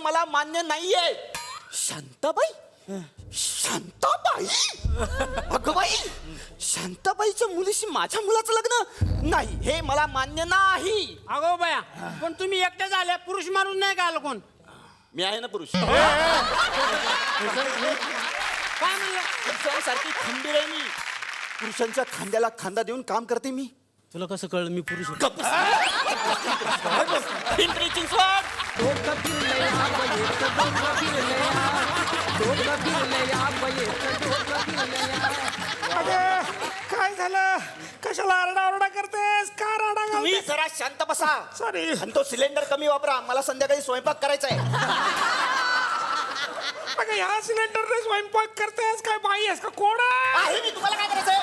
मला मान्य नाहीये. शांताबाई? शांताबाई? अगं बाई, शांताबाईच्या मुलीशी माझ्या मुलाचं लग्न नाही, हे मला मान्य नाही. अगो बाया, पण तुम्ही एकट्या झाल्या, पुरुष माणूस नाही का आलं कोण? मी आहे ना पुरुष. काय म्हणलं? पुरुषांसारखी खंबीर आहे मी. पुरुषांच्या खांद्याला खांदा देऊन काम करते मी. तुला कसं कळलं मी पुरुष होतो? गप्प बस. पिंपरी चिंचवड. काय झालं? कशाला आरडाओरडा करतेस? का राडा तुम्ही जरा शांत बसा. सॉरी. आणि तो सिलेंडर कमी वापरा, मला संध्याकाळी स्वयंपाक करायचा आहे. अगं ह्या सिलेंडरने स्वयंपाक करतेस? काय बाई आहेस का? कोण आहे मी, तुम्हाला काय करायचंय?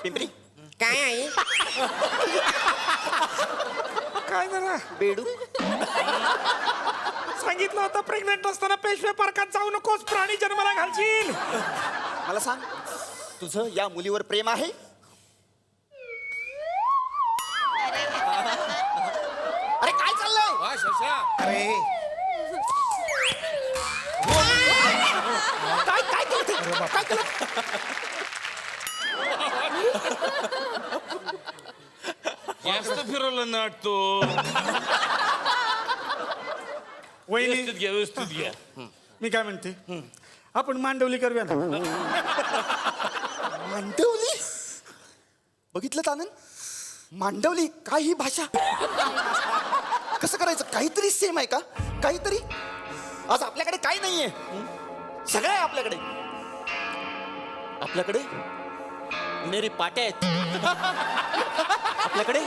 पिंपरी काय आहे? काय जरा बेडू. सांगितलं होतं प्रेग्नेंट असताना पेशवे पार्कात जाऊ नकोस, प्राणी जन्माला घालशील. मला सांग, तुझं या मुलीवर प्रेम आहे? अरे काय चाललंय? अरे काय काय केलं ते? काय केलं? जास्त फिरवलं ना तो. वहिनी, व्यवस्थित घ्या, व्यवस्थित घ्या. मी काय म्हणते, आपण मांडवली करूया ना. मांडवली? बघितलं आनंद, मांडवली काय ही भाषा? कसं करायचं? काहीतरी सेम आहे का? काहीतरी. आज आपल्याकडे काय नाहीये, सगळं आहे आपल्याकडे. आपल्याकडे मेरी पाट्या आहेत. आपल्याकडे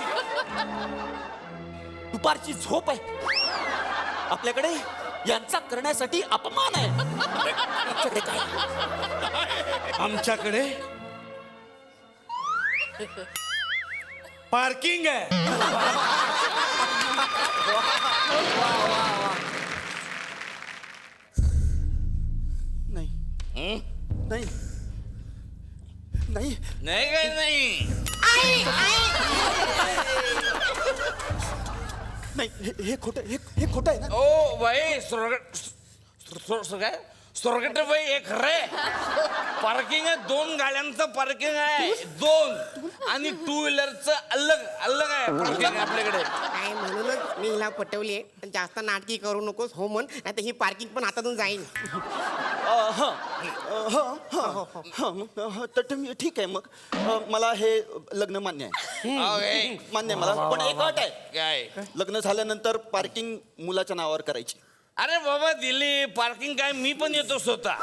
दुपारची झोप आहे. आपल्याकडे यांचा करण्यासाठी अपमान आहे. आमच्याकडे काय? आमच्याकडे पार्किंग आहे. नाही नाही नाही नाही काय नाही. नाही, हे खोटं, हे खोटं आहे ना? ओ बाई काय स्वर्गट बाई एक रे. पार्किंग आहे, 2 गाड्यांचं पार्किंग आहे, 2. आणि 2 व्हीलरचं अलग अलग आहे पार्किंग आपल्याकडे. काय म्हणूनच मी हिला पटवली जास्त नाटकी करू नकोस हो म्हण, नाही तर ही पार्किंग पण हातातून जाईल. तर मी ठीक आहे मग. मला हे लग्न मान्य आहे. ओके. मान्य आहे मला, पण एक अट आहे. काय? लग्न झाल्यानंतर पार्किंग मुलाच्या नावावर करायची. अरे बाबा, दिली पार्किंग काय, मी पण येतो स्वतः.